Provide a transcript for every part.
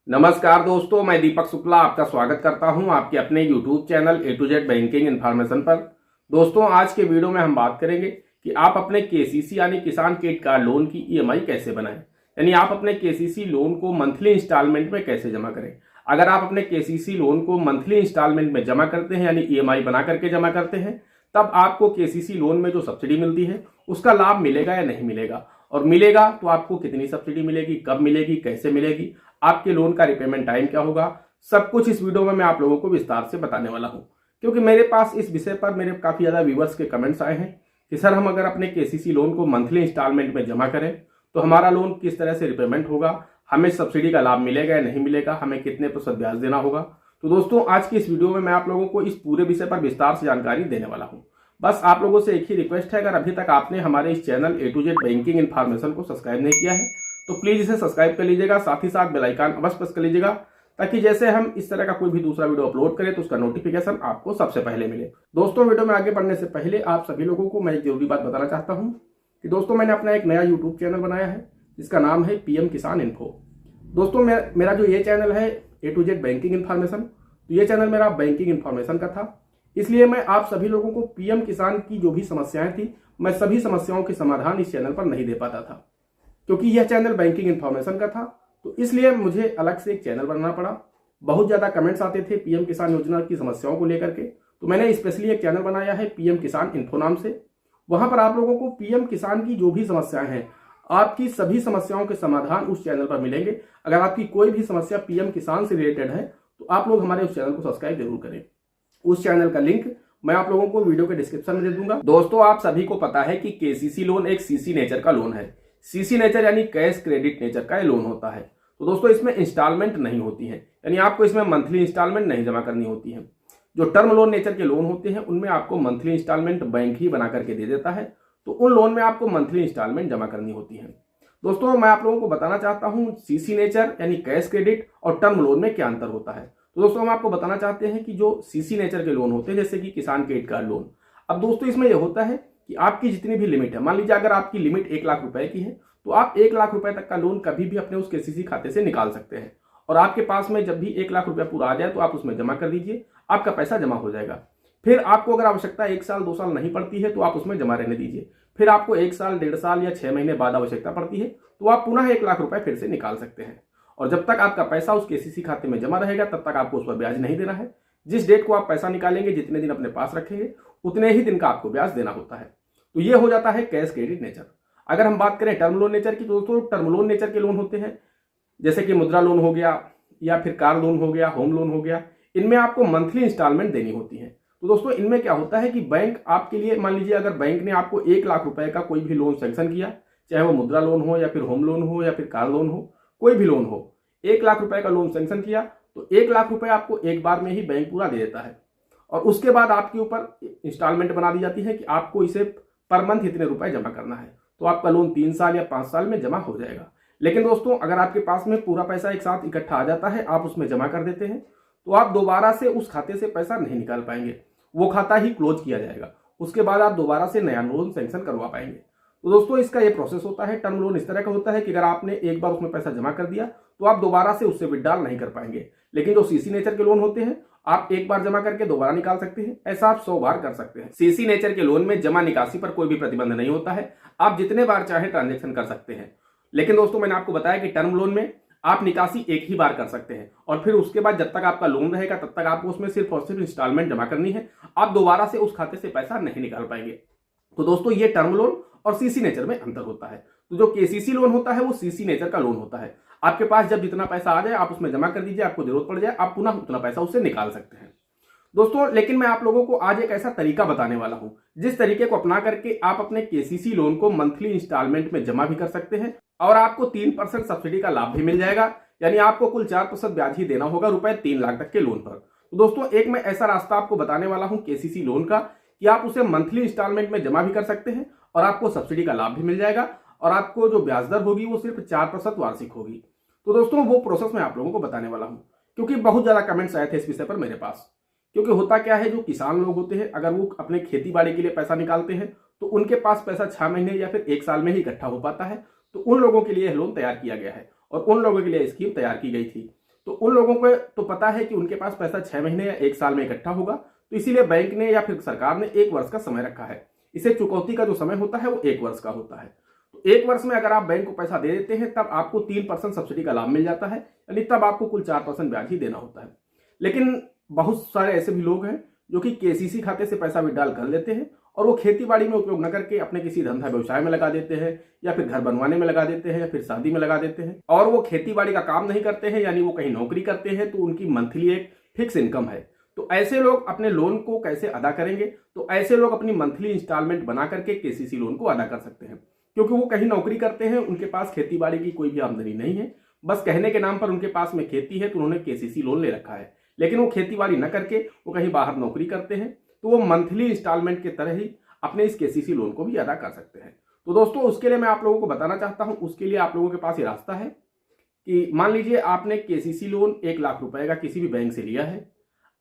नमस्कार दोस्तों, मैं दीपक शुक्ला आपका स्वागत करता हूं आपके अपने YouTube channel A to Z banking information पर। दोस्तों, आज के वीडियो में हम बात करेंगे कि आप अपने केसीसी यानी किसान क्रेडिट कार्ड लोन की ईएमआई कैसे बनाएं, यानी आप अपने केसीसी लोन को मंथली इंस्टॉलमेंट में कैसे जमा करें। अगर आप अपने केसीसी लोन को मंथली इंस्टॉलमेंट में जमा करते हैं यानी ईएमआई बना करके जमा करते हैं, तब आपको केसीसी लोन में जो सब्सिडी मिलती है उसका लाभ मिलेगा या नहीं मिलेगा, और मिलेगा तो आपको कितनी सब्सिडी मिलेगी, कब मिलेगी, कैसे मिलेगी, आपके लोन का रिपेमेंट टाइम क्या होगा, सब कुछ इस वीडियो में मैं आप लोगों को विस्तार से बताने वाला हूं। क्योंकि मेरे पास इस विषय पर मेरे काफी ज्यादा व्यूवर्स के कमेंट्स आए हैं कि सर, हम अगर अपने केसीसी लोन को मंथली इंस्टॉलमेंट में जमा करें तो हमारा लोन किस तरह से रिपेमेंट होगा, हमें सब्सिडी का लाभ मिलेगा या नहीं मिलेगा, हमें कितने प्रतिशत ब्याज देना होगा। तो दोस्तों, आज की इस वीडियो में मैं आप लोगों को इस पूरे विषय पर विस्तार से जानकारी देने वाला हूं। बस आप लोगों से एक ही रिक्वेस्ट है, अगर अभी तक आपने हमारे इस channel A to Z banking information को सब्सक्राइब नहीं किया है तो प्लीज इसे सब्सक्राइब कर लीजिएगा, साथ ही साथ बेल आइकन अवश्य प्रेस कर लीजिएगा, ताकि जैसे हम इस तरह का कोई भी दूसरा वीडियो अपलोड करें तो उसका नोटिफिकेशन आपको सबसे पहले मिले। दोस्तों, वीडियो में आगे बढ़ने से पहले आप सभी लोगों को मैं एक जरूरी बात बताना चाहता हूं कि दोस्तों, मैंने अपना एक नया यूट्यूब चैनल बनाया है जिसका नाम है PM किसान इन्फो। दोस्तों, मेरा जो ये चैनल है A to Z banking information, तो ये चैनल मेरा बैंकिंग इन्फॉर्मेशन का था, इसलिए मैं आप सभी लोगों को PM किसान की जो भी समस्याएं थी, मैं सभी समस्याओं के समाधान इस चैनल पर नहीं दे पाता था। क्योंकि यह चैनल बैंकिंग इन्फॉर्मेशन का था, तो इसलिए मुझे अलग से एक चैनल बनाना पड़ा। बहुत ज्यादा कमेंट्स आते थे PM किसान योजना की समस्याओं को लेकर के, तो मैंने स्पेशली एक चैनल बनाया है PM किसान इन्फो नाम से। वहां पर आप लोगों को PM किसान की जो भी समस्याएं हैं, आपकी सभी समस्याओं के समाधान उस चैनल पर मिलेंगे। अगर आपकी कोई भी समस्या PM किसान से रिलेटेड है तो आप लोग हमारे उस चैनल को सब्सक्राइब जरूर करें। उस चैनल का लिंक मैं आप लोगों को वीडियो के डिस्क्रिप्शन में दे दूंगा। दोस्तों, आप सभी को पता है कि केसीसी लोन एक सीसी नेचर का लोन है। सीसी नेचर यानी कैश क्रेडिट नेचर का ये लोन होता है। तो दोस्तों, इसमें इंस्टॉलमेंट नहीं होती है, यानी आपको इसमें मंथली इंस्टॉलमेंट नहीं जमा करनी होती है। जो टर्म लोन नेचर के लोन होते हैं उनमें आपको मंथली इंस्टॉलमेंट बैंक ही बना करके दे देता है, तो उन लोन में आपको मंथली इंस्टॉलमेंट जमा करनी होती है। दोस्तों, मैं आप लोगों को बताना चाहता हूं सीसी नेचर यानी कैश क्रेडिट और टर्म लोन में क्या अंतर होता है। तो दोस्तों, हम आपको बताना चाहते हैं कि जो सीसी नेचर के लोन होते हैं, जैसे कि किसान क्रेडिट कार्ड लोन, अब दोस्तों इसमें यह होता है कि आपकी जितनी भी लिमिट है, मान लीजिए अगर आपकी लिमिट 1 लाख रुपए की है तो आप 1 लाख रुपए तक का लोन कभी भी अपने उस केसीसी खाते से निकाल सकते हैं, और आपके पास में जब भी 1 लाख रुपया पूरा आ जाए तो आप उसमें जमा कर दीजिए, आपका पैसा जमा हो जाएगा। फिर आपको अगर आवश्यकता 1 साल 2 साल नहीं पड़ती है तो आप उसमें जमा रहने दीजिए। फिर आपको 1 साल 1.5 साल या 6 महीने बाद आवश्यकता पड़ती है तो आप पुनः 1 लाख रुपए फिर से निकाल सकते हैं, और जब तक आपका पैसा उस केसीसी खाते में जमा रहेगा तब तक आपको उस पर ब्याज नहीं देना है। जिस डेट को आप पैसा निकालेंगे, जितने दिन अपने पास रखेंगे, उतने ही दिन का आपको ब्याज देना होता है। तो ये हो जाता है कैश क्रेडिट नेचर। अगर हम बात करें टर्म लोन नेचर की, तो दोस्तों टर्म लोन नेचर के लोन होते हैं, जैसे कि मुद्रा लोन हो गया या फिर कार लोन हो गया, होम लोन हो गया, इनमें आपको मंथली इंस्टॉलमेंट देनी होती है। तो दोस्तों, इनमें क्या होता है कि बैंक आपके लिए, मान लीजिए अगर बैंक ने आपको 1 लाख रुपए का कोई भी लोन सैंक्शन किया, चाहे वो मुद्रा लोन हो या फिर होम लोन हो या फिर कार लोन हो, कोई भी लोन हो, 1 लाख रुपए का लोन सैंक्शन किया तो 1 लाख रुपए आपको एक बार में ही बैंक पूरा दे देता है, और उसके बाद आपके ऊपर इंस्टॉलमेंट बना दी जाती है कि आपको इसे पर मंथ इतने रुपए जमा करना है, तो आपका लोन 3 साल या 5 साल में जमा हो जाएगा। लेकिन दोस्तों, अगर आपके पास में पूरा पैसा एक साथ इकट्ठा आ जाता है, आप उसमें जमा कर देते हैं, तो आप दोबारा से उस खाते से पैसा नहीं निकाल पाएंगे, वो खाता ही क्लोज किया जाएगा। उसके बाद आप दोबारा से नया लोन सैंक्शन करवा पाएंगे। तो दोस्तों, इसका ये प्रोसेस होता है। टर्म लोन इस तरह का होता है कि अगर आपने एक बार उसमें पैसा जमा कर दिया तो आप दोबारा से उससे विड्रॉल नहीं कर पाएंगे। लेकिन जो सीसी नेचर के लोन होते हैं, आप एक बार जमा करके दोबारा निकाल सकते हैं, ऐसा आप 100 बार कर सकते हैं। सीसी नेचर के लोन में जमा निकासी पर कोई भी प्रतिबंध नहीं होता है, आप जितने बार चाहे ट्रांजेक्शन कर सकते हैं। लेकिन दोस्तों, मैंने आपको बताया कि टर्म लोन में आप निकासी एक ही बार कर सकते हैं, और फिर उसके बाद जब तक आपका लोन रहेगा तब तक आपको उसमें सिर्फ और सिर्फ इंस्टॉलमेंट जमा करनी है, आप दोबारा से उस खाते से पैसा नहीं निकाल पाएंगे। तो दोस्तों, ये टर्म लोन और सीसी नेचर में अंतर होता है। तो जो केसीसी लोन होता है वो सीसी नेचर का लोन होता है। आपके पास जब जितना पैसा आ जाए आप उसमें जमा कर दीजिए, आपको जरूरत पड़ जाए आप पुनः उतना पैसा उससे निकाल सकते हैं। दोस्तों, लेकिन मैं आप लोगों को आज एक ऐसा तरीका बताने वाला हूं जिस तरीके को अपना करके आप अपने केसीसी लोन को मंथली इंस्टॉलमेंट में जमा भी कर सकते हैं, और आपको 3% सब्सिडी का लाभ भी मिल जाएगा, यानी आपको कुल 4% ब्याज ही देना होगा रुपए 3 लाख तक के लोन पर। तो दोस्तों, एक मैं ऐसा रास्ता आपको बताने वाला हूं केसीसी लोन का कि आप उसे मंथली इंस्टॉलमेंट में जमा भी कर सकते हैं और आपको सब्सिडी का लाभ भी मिल जाएगा, और आपको जो ब्याज दर होगी वो सिर्फ 4% वार्षिक होगी। तो दोस्तों, वो प्रोसेस मैं आप लोगों को बताने वाला हूं, क्योंकि बहुत ज्यादा कमेंट्स आए थे इस विषय पर मेरे पास। क्योंकि होता क्या है, जो किसान लोग होते हैं अगर वो अपने खेती बाड़ी के लिए पैसा निकालते हैं तो उनके पास पैसा 6 महीने या फिर 1 साल में ही इकट्ठा हो पाता है, तो उन लोगों के लिए लोन तैयार किया गया है और उन लोगों के लिए स्कीम तैयार की गई थी। तो उन लोगों को तो पता है कि उनके पास पैसा 6 महीने या 1 साल में इकट्ठा होगा, तो इसीलिए बैंक ने या फिर सरकार ने 1 वर्ष का समय रखा है। इसे चुकौती का जो समय होता है वो 1 वर्ष का होता है। तो 1 वर्ष में अगर आप बैंक को पैसा दे देते हैं तब आपको 3% सब्सिडी का लाभ मिल जाता है, यानी तब आपको कुल 4% ब्याज ही देना होता है। लेकिन बहुत सारे ऐसे भी लोग हैं जो कि केसीसी खाते से पैसा विड्रॉल कर लेते हैं और वो खेती बाड़ी में उपयोग न करके अपने किसी धंधा व्यवसाय में लगा देते हैं, या फिर घर बनवाने में लगा देते हैं, या फिर शादी में लगा देते हैं, और वो खेती बाड़ी का काम नहीं करते हैं, यानी वो कहीं नौकरी करते हैं, तो उनकी मंथली एक फिक्स इनकम है। तो ऐसे लोग अपने लोन को कैसे अदा करेंगे? तो ऐसे लोग अपनी मंथली इंस्टॉलमेंट बना करके केसीसी लोन को अदा कर सकते हैं, क्योंकि वो कहीं नौकरी करते हैं, उनके पास खेती बाड़ी की कोई भी आमदनी नहीं है, बस कहने के नाम पर उनके पास में खेती है, तो उन्होंने केसीसी लोन ले रखा है, लेकिन वो खेती बाड़ी न करके वो कहीं बाहर नौकरी करते हैं, तो वो मंथली इंस्टॉलमेंट की तरह ही अपने इस केसीसी लोन को भी अदा कर सकते हैं। तो दोस्तों, उसके लिए मैं आप लोगों को बताना चाहता हूं, उसके लिए आप लोगों के पास ये रास्ता है कि मान लीजिए आपने केसीसी लोन 1 लाख रुपए का किसी भी बैंक से लिया है।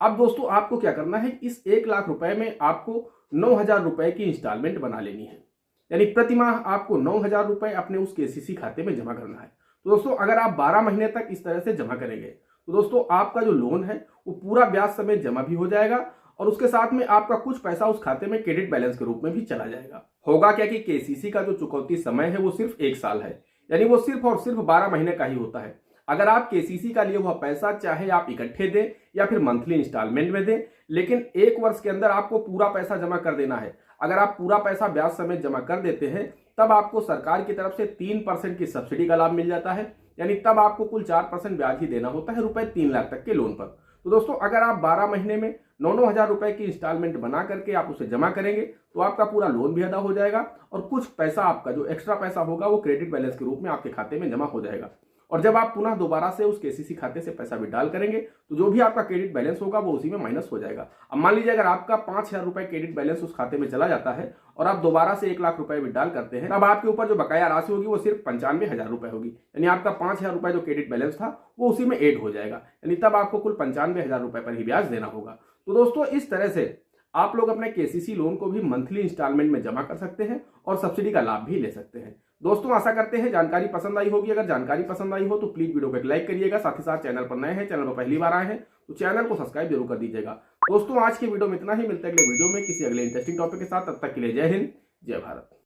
अब दोस्तों, आपको क्या करना है, इस 1 लाख रुपए में आपको 9,000 रुपए की इंस्टॉलमेंट बना लेनी है, यानी प्रति माह आपको 9,000 रुपए अपने उस केसीसी खाते में जमा करना है। तो दोस्तों, अगर आप 12 महीने तक इस तरह से जमा करेंगे तो दोस्तों आपका जो लोन है वो पूरा ब्याज समेत जमा भी हो जाएगा, और उसके साथ में आपका कुछ पैसा उस खाते में क्रेडिट बैलेंस के रूप में भी चला जाएगा। होगा क्या कि केसीसी का जो चुकौती समय है वो सिर्फ 1 साल है, यानी वो सिर्फ और सिर्फ 12 महीने का ही होता है। अगर आप केसीसी का लिए हुआ पैसा चाहे आप इकट्ठे दें या फिर मंथली इंस्टॉलमेंट में दें, लेकिन 1 वर्ष के अंदर आपको पूरा पैसा जमा कर देना है। अगर आप पूरा पैसा ब्याज समेत जमा कर देते हैं तब आपको सरकार की तरफ से 3% की सब्सिडी का लाभ मिल जाता है, यानी तब आपको कुल 4% ब्याज ही देना होता है रुपए 3 लाख तक के लोन पर। तो दोस्तों, अगर आप 12 महीने में 9,000 रुपए की इंस्टॉलमेंट बना करके आप उसे जमा करेंगे तो आपका पूरा लोन भी अदा हो जाएगा, और कुछ पैसा आपका जो एक्स्ट्रा पैसा होगा वो क्रेडिट बैलेंस के रूप में आपके खाते में जमा हो जाएगा। और जब आप पुनः दोबारा से उस केसीसी खाते से पैसा विड्रॉल करेंगे तो जो भी आपका क्रेडिट बैलेंस होगा वो उसी में माइनस हो जाएगा। अब मान लीजिए अगर आपका 5,000 रुपए क्रेडिट बैलेंस उस खाते में चला जाता है और आप दोबारा से 1 लाख रुपए विड्रॉल करते हैं, तब आपके ऊपर जो बकाया राशि होगी वो सिर्फ 95,000 रुपए होगी, यानी आपका 5,000 रुपए जो क्रेडिट बैलेंस था वो उसी में ऐड हो जाएगा, यानी तब आपको कुल 95,000 रुपए पर ही ब्याज देना होगा। तो दोस्तों, इस तरह से आप लोग अपने केसीसी लोन को भी मंथली इंस्टॉलमेंट में जमा कर सकते हैं और सब्सिडी का लाभ भी ले सकते हैं। दोस्तों, आशा करते हैं जानकारी पसंद आई होगी। अगर जानकारी पसंद आई हो तो प्लीज वीडियो को एक लाइक करिएगा, साथ ही साथ चैनल पर नए हैं, चैनल पर पहली बार आए हैं तो चैनल को सब्सक्राइब जरूर कर दीजिएगा। दोस्तों, आज की वीडियो में इतना ही, मिलते हैं अगले वीडियो में किसी अगले इंटरेस्टिंग टॉपिक के साथ। तब तक के लिए जय हिंद, जय भारत।